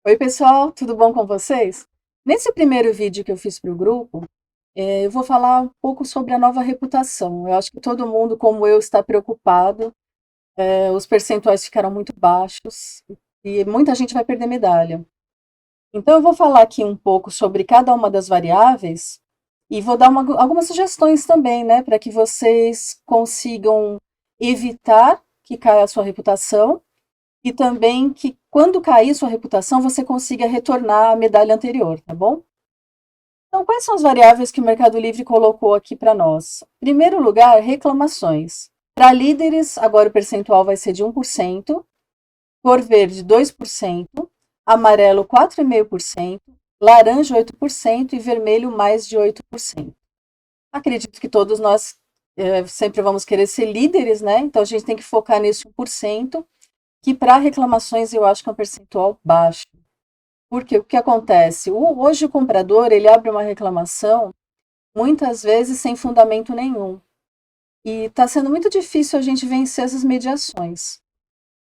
Oi, pessoal, tudo bom com vocês? Nesse primeiro vídeo que eu fiz para o grupo, eu vou falar um pouco sobre a nova reputação. Eu acho que todo mundo, como eu, está preocupado. Os percentuais ficaram muito baixos e muita gente vai perder medalha. Então, eu vou falar aqui um pouco sobre cada uma das variáveis e vou dar algumas sugestões também, né, para que vocês consigam evitar que caia a sua reputação e também que, quando cair sua reputação, você consiga retornar a medalha anterior, tá bom? Então, quais são as variáveis que o Mercado Livre colocou aqui para nós? Em primeiro lugar, reclamações. Para líderes, agora o percentual vai ser de 1%, cor verde 2%, amarelo 4,5%, laranja 8% e vermelho mais de 8%. Acredito que todos nós sempre vamos querer ser líderes, né? Então a gente tem que focar nesse 1%, que para reclamações eu acho que é um percentual baixo. Porque o que acontece? Hoje o comprador ele abre uma reclamação muitas vezes sem fundamento nenhum. E está sendo muito difícil a gente vencer essas mediações.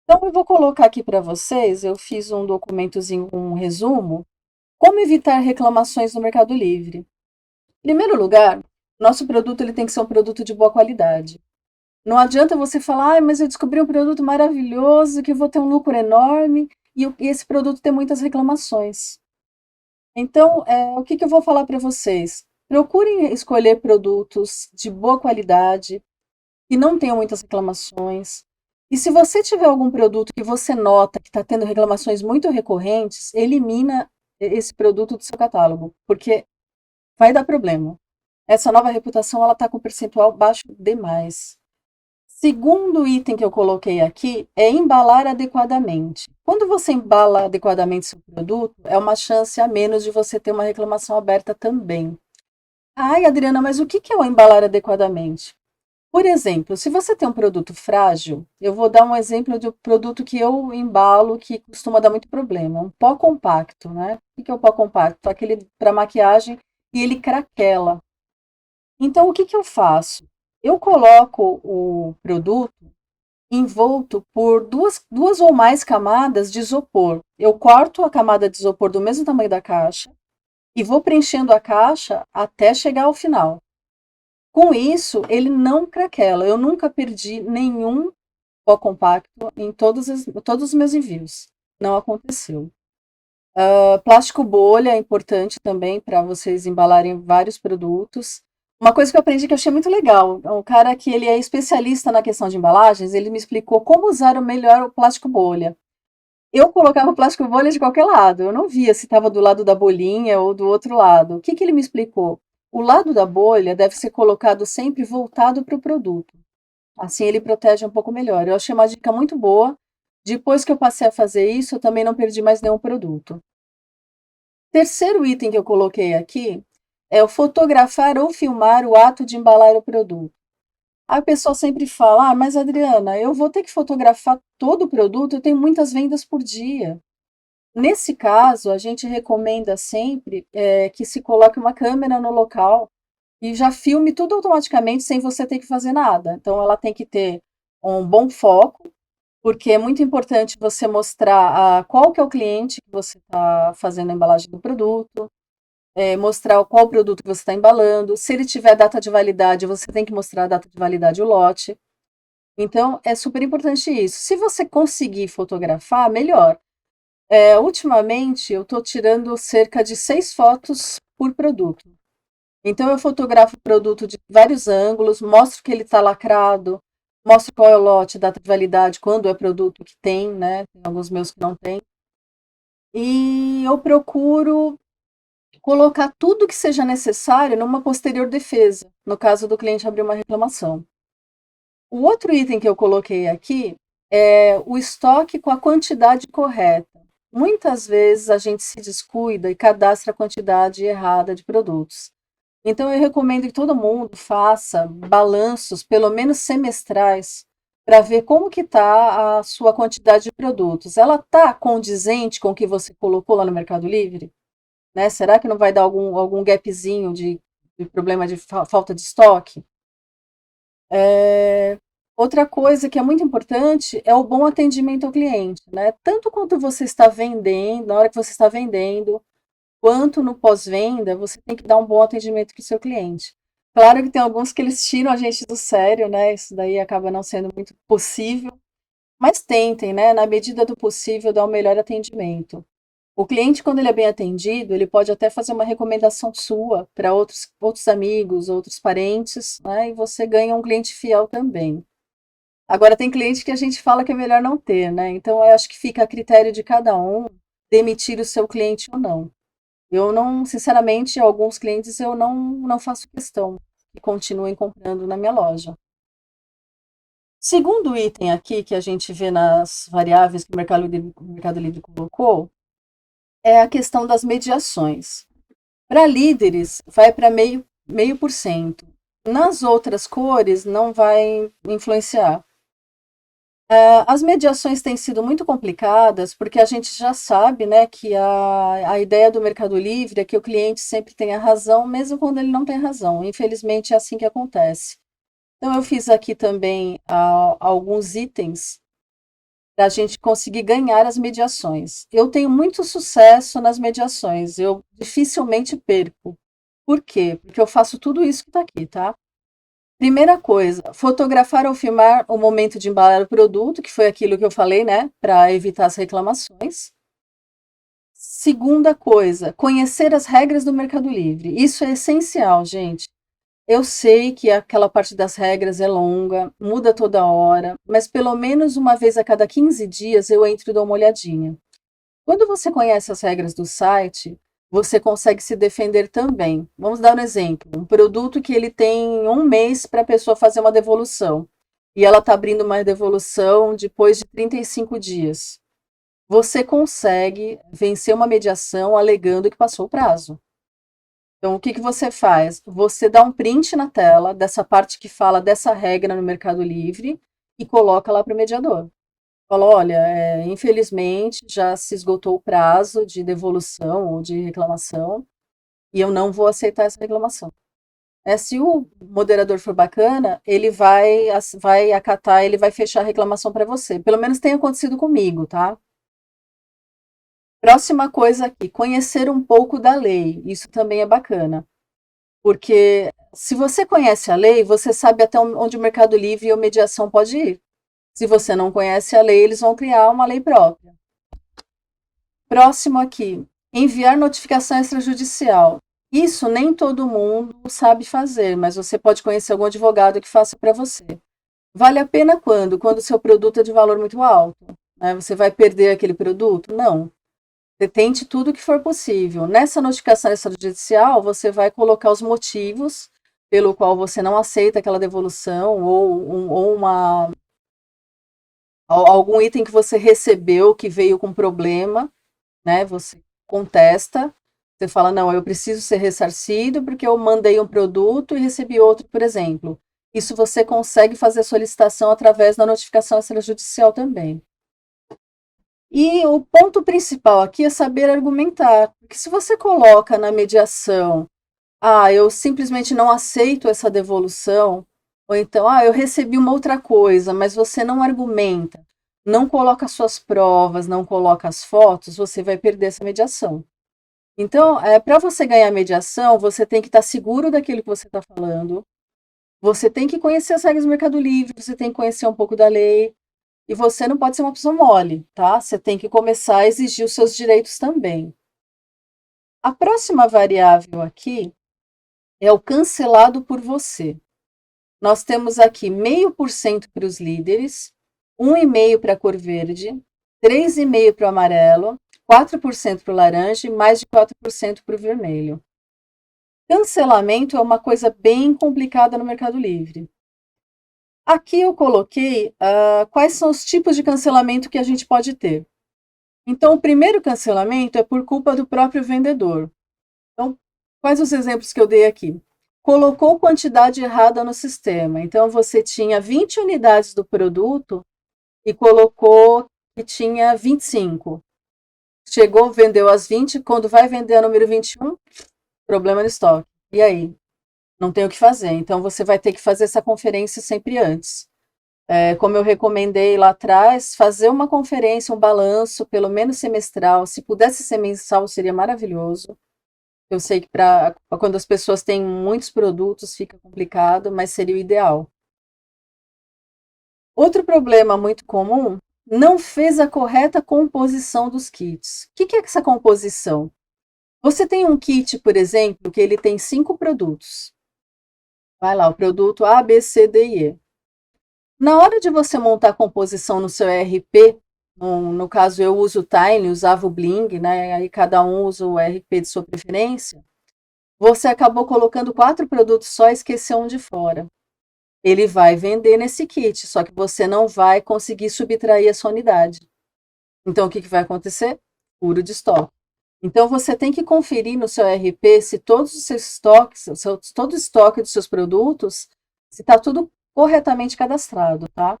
Então eu vou colocar aqui para vocês, eu fiz um documentozinho, um resumo, como evitar reclamações no Mercado Livre. Em primeiro lugar, nosso produto ele tem que ser um produto de boa qualidade. Não adianta você falar, ah, mas eu descobri um produto maravilhoso, que eu vou ter um lucro enorme, e esse produto tem muitas reclamações. Então, o que eu vou falar para vocês? Procurem escolher produtos de boa qualidade, que não tenham muitas reclamações. E se você tiver algum produto que você nota que está tendo reclamações muito recorrentes, elimina esse produto do seu catálogo, porque vai dar problema. Essa nova reputação ela está com percentual baixo demais. Segundo item que eu coloquei aqui é embalar adequadamente. Quando você embala adequadamente seu produto, é uma chance a menos de você ter uma reclamação aberta também. Ai, Adriana, mas o que é o embalar adequadamente? Por exemplo, se você tem um produto frágil, eu vou dar um exemplo de um produto que eu embalo que costuma dar muito problema, um pó compacto, né? O que é o pó compacto? Aquele para maquiagem e ele craquela. Então, o que eu faço? Eu coloco o produto envolto por duas ou mais camadas de isopor. Eu corto a camada de isopor do mesmo tamanho da caixa e vou preenchendo a caixa até chegar ao final. Com isso, ele não craquela. Eu nunca perdi nenhum pó compacto em todos os meus envios. Não aconteceu. Plástico bolha é importante também para vocês embalarem vários produtos. Uma coisa que eu aprendi que eu achei muito legal, um cara que ele é especialista na questão de embalagens, ele me explicou como usar o melhor o plástico bolha. Eu colocava o plástico bolha de qualquer lado, eu não via se estava do lado da bolinha ou do outro lado. O que ele me explicou? O lado da bolha deve ser colocado sempre voltado para o produto. Assim ele protege um pouco melhor. Eu achei uma dica muito boa. Depois que eu passei a fazer isso, eu também não perdi mais nenhum produto. Terceiro item que eu coloquei aqui é o fotografar ou filmar o ato de embalar o produto. Aí o pessoal sempre fala: ah, mas Adriana, eu vou ter que fotografar todo o produto, eu tenho muitas vendas por dia. Nesse caso, a gente recomenda sempre que se coloque uma câmera no local e já filme tudo automaticamente sem você ter que fazer nada. Então, ela tem que ter um bom foco, porque é muito importante você mostrar qual que é o cliente que você está fazendo a embalagem do produto, mostrar qual produto que você está embalando. Se ele tiver data de validade, você tem que mostrar a data de validade e o lote. Então, é super importante isso. Se você conseguir fotografar, melhor. Ultimamente, eu estou tirando cerca de 6 fotos por produto. Então, eu fotografo o produto de vários ângulos, mostro que ele está lacrado, mostro qual é o lote, data de validade, quando é produto que tem, né? Tem alguns meus que não tem. E eu procuro colocar tudo que seja necessário numa posterior defesa, no caso do cliente abrir uma reclamação. O outro item que eu coloquei aqui é o estoque com a quantidade correta. Muitas vezes a gente se descuida e cadastra a quantidade errada de produtos. Então eu recomendo que todo mundo faça balanços, pelo menos semestrais, para ver como que está a sua quantidade de produtos. Ela está condizente com o que você colocou lá no Mercado Livre? Né? Será que não vai dar algum gapzinho de problema de falta de estoque? Outra coisa que é muito importante é o bom atendimento ao cliente, né? Tanto quanto você está vendendo, na hora que você está vendendo, quanto no pós-venda, você tem que dar um bom atendimento para o seu cliente. Claro que tem alguns que eles tiram a gente do sério, né? Isso daí acaba não sendo muito possível, mas tentem, né? Na medida do possível, dar o melhor atendimento. O cliente, quando ele é bem atendido, ele pode até fazer uma recomendação sua para outros amigos, outros parentes, né? E você ganha um cliente fiel também. Agora, tem cliente que a gente fala que é melhor não ter, né? Então, eu acho que fica a critério de cada um demitir o seu cliente ou não. Eu não, sinceramente, alguns clientes eu não faço questão que continuem comprando na minha loja. Segundo item aqui que a gente vê nas variáveis que o Mercado Livre colocou, é a questão das mediações. Para líderes, vai para meio por cento. Nas outras cores, não vai influenciar. As mediações têm sido muito complicadas, porque a gente já sabe, né, que a ideia do Mercado Livre é que o cliente sempre tenha razão, mesmo quando ele não tem razão. Infelizmente, é assim que acontece. Então, eu fiz aqui também alguns itens para a gente conseguir ganhar as mediações. Eu tenho muito sucesso nas mediações, eu dificilmente perco. Por quê? Porque eu faço tudo isso que está aqui, tá? Primeira coisa, fotografar ou filmar o momento de embalar o produto, que foi aquilo que eu falei, né, para evitar as reclamações. Segunda coisa, conhecer as regras do Mercado Livre. Isso é essencial, gente. Eu sei que aquela parte das regras é longa, muda toda hora, mas pelo menos uma vez a cada 15 dias eu entro e dou uma olhadinha. Quando você conhece as regras do site, você consegue se defender também. Vamos dar um exemplo: um produto que ele tem um mês para a pessoa fazer uma devolução e ela está abrindo uma devolução depois de 35 dias. Você consegue vencer uma mediação alegando que passou o prazo. Então, o que que você faz? Você dá um print na tela dessa parte que fala dessa regra no Mercado Livre e coloca lá para o mediador. Fala, olha, infelizmente já se esgotou o prazo de devolução ou de reclamação e eu não vou aceitar essa reclamação. Se o moderador for bacana, ele vai acatar, ele vai fechar a reclamação para você. Pelo menos tem acontecido comigo, tá? Próxima coisa aqui, conhecer um pouco da lei. Isso também é bacana, porque se você conhece a lei, você sabe até onde o Mercado Livre e a mediação pode ir. Se você não conhece a lei, eles vão criar uma lei própria. Próximo aqui, enviar notificação extrajudicial. Isso nem todo mundo sabe fazer, mas você pode conhecer algum advogado que faça para você. Vale a pena quando? Quando o seu produto é de valor muito alto. Né? Você vai perder aquele produto? Não. Você tente tudo que for possível. Nessa notificação extrajudicial, você vai colocar os motivos pelo qual você não aceita aquela devolução ou algum item que você recebeu que veio com problema, né? Você contesta, você fala, não, eu preciso ser ressarcido porque eu mandei um produto e recebi outro, por exemplo. Isso você consegue fazer solicitação através da notificação extrajudicial também. E o ponto principal aqui é saber argumentar, porque se você coloca na mediação, eu simplesmente não aceito essa devolução, ou então, eu recebi uma outra coisa, mas você não argumenta, não coloca suas provas, não coloca as fotos, você vai perder essa mediação. Então, para você ganhar mediação, você tem que estar seguro daquilo que você está falando, você tem que conhecer as regras do Mercado Livre, você tem que conhecer um pouco da lei, e você não pode ser uma pessoa mole, tá? Você tem que começar a exigir os seus direitos também. A próxima variável aqui é o cancelado por você. Nós temos aqui 0,5% para os líderes, 1,5% para a cor verde, 3,5% para o amarelo, 4% para o laranja e mais de 4% para o vermelho. Cancelamento é uma coisa bem complicada no Mercado Livre. Aqui eu coloquei quais são os tipos de cancelamento que a gente pode ter. Então, o primeiro cancelamento é por culpa do próprio vendedor. Então, quais os exemplos que eu dei aqui? Colocou quantidade errada no sistema. Então, você tinha 20 unidades do produto e colocou que tinha 25. Chegou, vendeu as 20, quando vai vender a número 21, problema no estoque. E aí? Não tem o que fazer. Então, você vai ter que fazer essa conferência sempre antes. Como eu recomendei lá atrás, fazer uma conferência, um balanço, pelo menos semestral. Se pudesse ser mensal, seria maravilhoso. Eu sei que quando as pessoas têm muitos produtos fica complicado, mas seria o ideal. Outro problema muito comum, não fez a correta composição dos kits. O que é essa composição? Você tem um kit, por exemplo, que ele tem 5 produtos. Vai lá, o produto A, B, C, D e E. Na hora de você montar a composição no seu ERP, no caso eu uso o Tiny, usava o Bling, né? Aí cada um usa o ERP de sua preferência. Você acabou colocando 4 produtos só e esqueceu um de fora. Ele vai vender nesse kit, só que você não vai conseguir subtrair a sua unidade. Então o que vai acontecer? Furo de estoque. Então você tem que conferir no seu ERP se todos os seus estoques, todo o estoque dos seus produtos, se está tudo corretamente cadastrado, tá?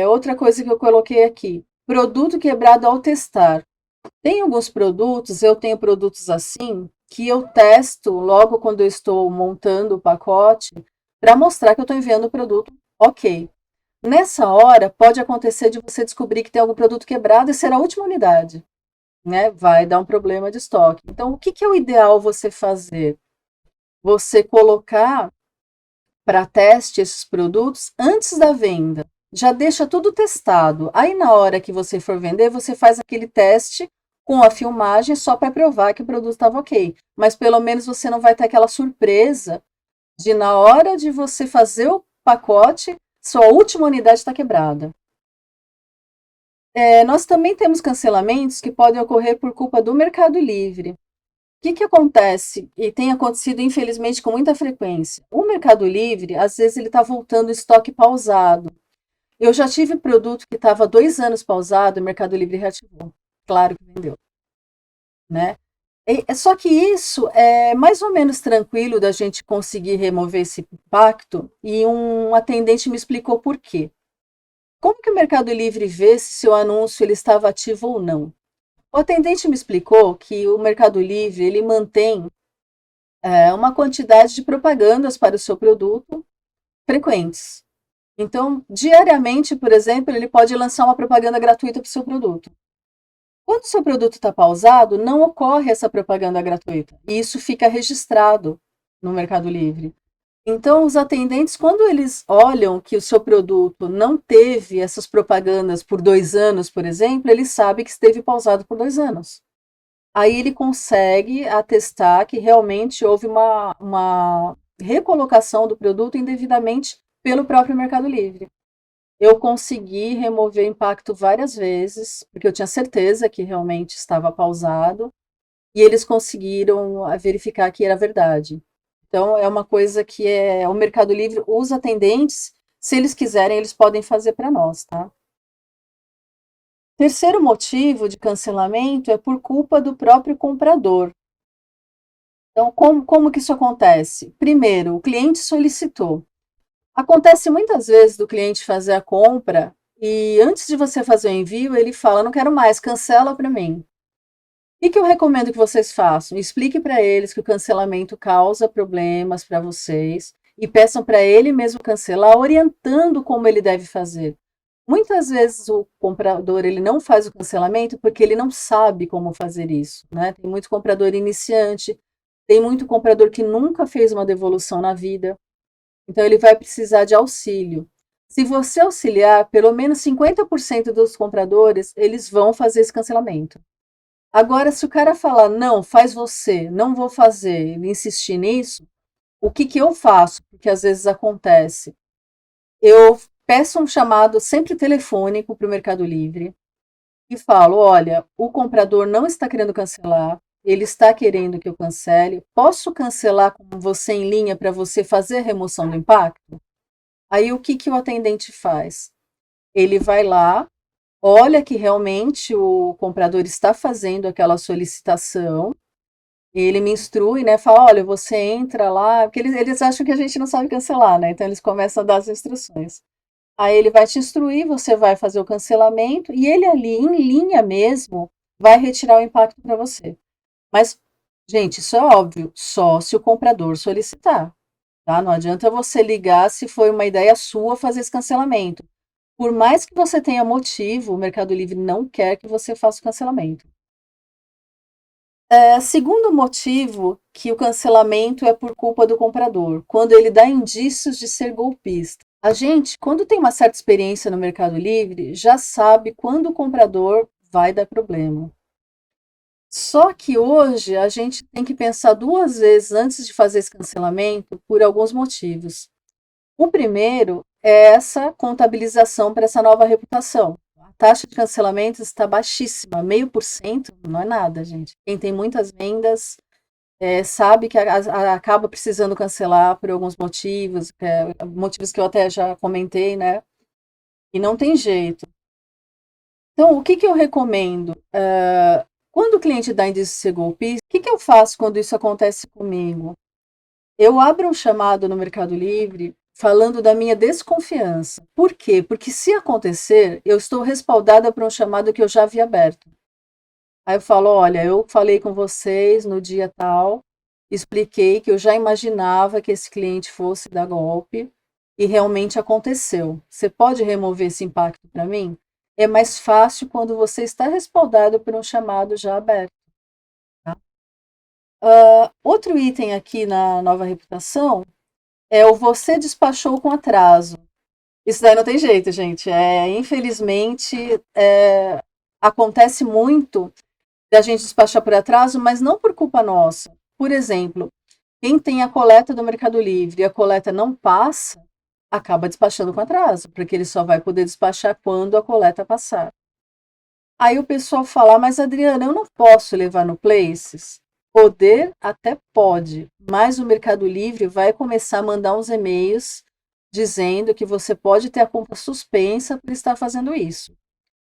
Outra coisa que eu coloquei aqui, produto quebrado ao testar. Tem alguns produtos, eu tenho produtos assim, que eu testo logo quando eu estou montando o pacote, para mostrar que eu estou enviando o produto ok. Nessa hora, pode acontecer de você descobrir que tem algum produto quebrado e ser a última unidade, né? Vai dar um problema de estoque. Então, o que é o ideal você fazer? Você colocar para teste esses produtos antes da venda. Já deixa tudo testado. Aí, na hora que você for vender, você faz aquele teste com a filmagem só para provar que o produto estava ok. Mas pelo menos você não vai ter aquela surpresa de, na hora de você fazer o pacote, sua última unidade está quebrada. Nós também temos cancelamentos que podem ocorrer por culpa do Mercado Livre. O que acontece? E tem acontecido, infelizmente, com muita frequência. O Mercado Livre, às vezes, ele está voltando estoque pausado. Eu já tive produto que estava 2 anos pausado, o Mercado Livre reativou. Claro que vendeu, né? Só que isso é mais ou menos tranquilo da gente conseguir remover esse impacto, e um atendente me explicou por quê. Como que o Mercado Livre vê se seu anúncio ele estava ativo ou não? O atendente me explicou que o Mercado Livre ele mantém uma quantidade de propagandas para o seu produto frequentes. Então, diariamente, por exemplo, ele pode lançar uma propaganda gratuita para o seu produto. Quando o seu produto está pausado, não ocorre essa propaganda gratuita. E isso fica registrado no Mercado Livre. Então, os atendentes, quando eles olham que o seu produto não teve essas propagandas por 2 anos, por exemplo, eles sabem que esteve pausado por 2 anos. Aí ele consegue atestar que realmente houve uma recolocação do produto indevidamente pelo próprio Mercado Livre. Eu consegui remover o impacto várias vezes, porque eu tinha certeza que realmente estava pausado, e eles conseguiram verificar que era verdade. Então, é uma coisa que o Mercado Livre, os atendentes, se eles quiserem, eles podem fazer para nós, tá? Terceiro motivo de cancelamento é por culpa do próprio comprador. Então, como que isso acontece? Primeiro, o cliente solicitou. Acontece muitas vezes do cliente fazer a compra e antes de você fazer o envio, ele fala: não quero mais, cancela para mim. O que eu recomendo que vocês façam? Explique para eles que o cancelamento causa problemas para vocês e peçam para ele mesmo cancelar, orientando como ele deve fazer. Muitas vezes o comprador ele não faz o cancelamento porque ele não sabe como fazer isso, né? Tem muito comprador iniciante, tem muito comprador que nunca fez uma devolução na vida, então ele vai precisar de auxílio. Se você auxiliar, pelo menos 50% dos compradores, eles vão fazer esse cancelamento. Agora, se o cara falar, não, faz você, não vou fazer, ele insistir nisso, o que eu faço? Porque às vezes acontece. Eu peço um chamado sempre telefônico para o Mercado Livre e falo: olha, o comprador não está querendo cancelar, ele está querendo que eu cancele. Posso cancelar com você em linha para você fazer a remoção do impacto? Aí o que o atendente faz? Ele vai lá, olha que realmente o comprador está fazendo aquela solicitação, ele me instrui, né? Fala: olha, você entra lá, porque eles acham que a gente não sabe cancelar, né? Então eles começam a dar as instruções. Aí ele vai te instruir, você vai fazer o cancelamento e ele ali, em linha mesmo, vai retirar o impacto para você. Mas, gente, isso é óbvio, só se o comprador solicitar. tá? Não adianta você ligar se foi uma ideia sua fazer esse cancelamento. Por mais que você tenha motivo, o Mercado Livre não quer que você faça o cancelamento. Segundo motivo, que o cancelamento é por culpa do comprador, quando ele dá indícios de ser golpista. A gente, quando tem uma certa experiência no Mercado Livre, já sabe quando o comprador vai dar problema. Só que hoje a gente tem que pensar duas vezes antes de fazer esse cancelamento por alguns motivos. O primeiro é essa contabilização para essa nova reputação. A taxa de cancelamento está baixíssima, 0,5% não é nada, gente. Quem tem muitas vendas sabe que acaba precisando cancelar por alguns motivos, motivos que eu até já comentei, né? E não tem jeito. Então, o que que eu recomendo? Quando o cliente dá indício de ser golpista, o que que eu faço quando isso acontece comigo? Eu abro um chamado no Mercado Livre falando da minha desconfiança. Por quê? Porque se acontecer, eu estou respaldada por um chamado que eu já havia aberto. Aí eu falo, olha, eu falei com vocês no dia tal, expliquei que eu já imaginava que esse cliente fosse dar golpe e realmente aconteceu. Você pode remover esse impacto para mim? É mais fácil quando você está respaldado por um chamado já aberto. Tá? Outro item aqui na nova reputação é o você despachou com atraso. Isso daí não tem jeito, gente. Infelizmente, acontece muito da gente despachar por atraso, mas não por culpa nossa. Por exemplo, quem tem a coleta do Mercado Livre e a coleta não passa, acaba despachando com atraso, porque ele só vai poder despachar quando a coleta passar. Aí o pessoal fala, mas Adriana, eu não posso levar no Places? Poder até pode, mas o Mercado Livre vai começar a mandar uns e-mails dizendo que você pode ter a conta suspensa por estar fazendo isso.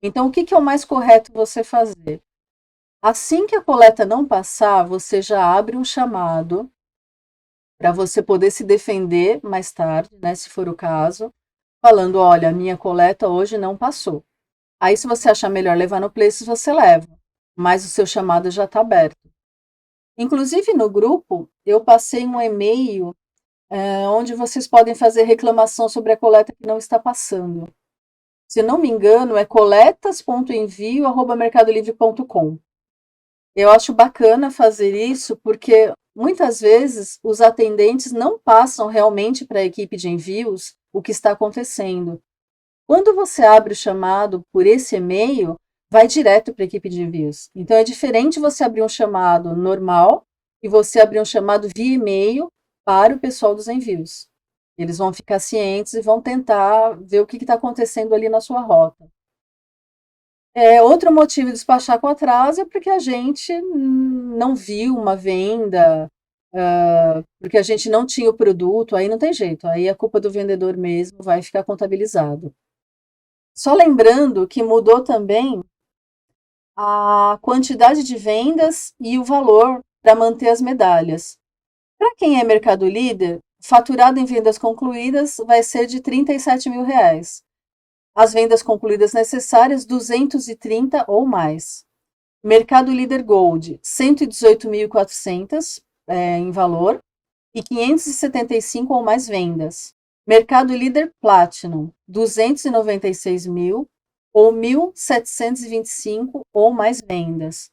Então, o que que é o mais correto você fazer? Assim que a coleta não passar, você já abre um chamado para você poder se defender mais tarde, né, se for o caso, falando, olha, a minha coleta hoje não passou. Aí, se você achar melhor levar no Places, você leva, mas o seu chamado já está aberto. Inclusive, no grupo, eu passei um e-mail onde vocês podem fazer reclamação sobre a coleta que não está passando. Se não me engano, é coletas.envio@mercadolivre.com. Eu acho bacana fazer isso porque muitas vezes os atendentes não passam realmente para a equipe de envios o que está acontecendo. Quando você abre o chamado por esse e-mail, vai direto para a equipe de envios. Então é diferente você abrir um chamado normal e você abrir um chamado via e-mail para o pessoal dos envios. Eles vão ficar cientes e vão tentar ver o que está acontecendo ali na sua rota. Outro motivo de despachar com atraso é porque a gente não viu uma venda, porque a gente não tinha o produto, aí não tem jeito, aí a culpa do vendedor mesmo vai ficar contabilizado. Só lembrando que mudou também a quantidade de vendas e o valor para manter as medalhas. Para quem é mercado líder, faturado em vendas concluídas vai ser de R$ 37.000. As vendas concluídas necessárias, 230 ou mais. Mercado Líder Gold, 118.400 em valor e 575 ou mais vendas. Mercado Líder Platinum, 296 mil ou 1.725 ou mais vendas.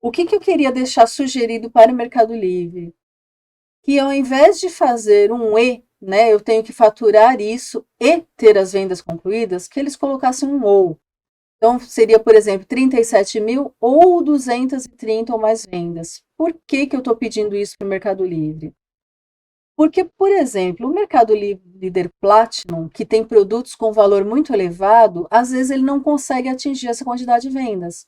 O que eu queria deixar sugerido para o Mercado Livre? Que ao invés de fazer um né, eu tenho que faturar isso e ter as vendas concluídas, que eles colocassem um ou. Então, seria, por exemplo, 37 mil ou 230 ou mais vendas. Por que eu estou pedindo isso para o Mercado Livre? Porque, por exemplo, o Mercado Líder Platinum, que tem produtos com valor muito elevado, às vezes ele não consegue atingir essa quantidade de vendas.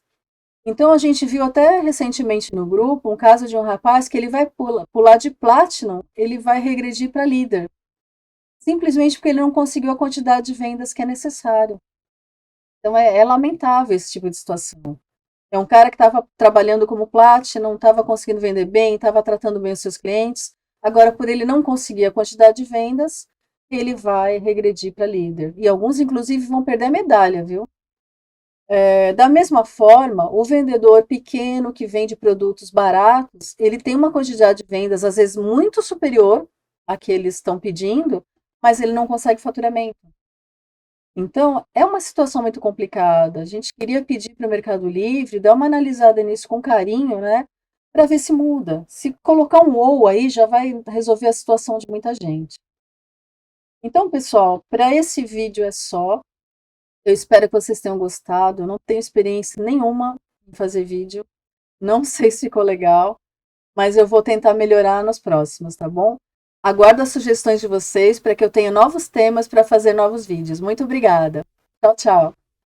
Então, a gente viu até recentemente no grupo um caso de um rapaz que ele vai pular de Platinum, ele vai regredir para Líder, simplesmente porque ele não conseguiu a quantidade de vendas que é necessário. Então, é lamentável esse tipo de situação. É um cara que estava trabalhando como Platinum, estava conseguindo vender bem, estava tratando bem os seus clientes. Agora, por ele não conseguir a quantidade de vendas, ele vai regredir para líder. E alguns, inclusive, vão perder a medalha, viu? Da mesma forma, o vendedor pequeno que vende produtos baratos, ele tem uma quantidade de vendas, às vezes, muito superior a que eles estão pedindo, mas ele não consegue faturamento. Então, é uma situação muito complicada. A gente queria pedir para o Mercado Livre dar uma analisada nisso com carinho, né? Para ver se muda. Se colocar um ou aí, já vai resolver a situação de muita gente. Então, pessoal, para esse vídeo é só. Eu espero que vocês tenham gostado. Eu não tenho experiência nenhuma em fazer vídeo. Não sei se ficou legal, mas eu vou tentar melhorar nos próximos, tá bom? Aguardo as sugestões de vocês para que eu tenha novos temas para fazer novos vídeos. Muito obrigada. Tchau, tchau.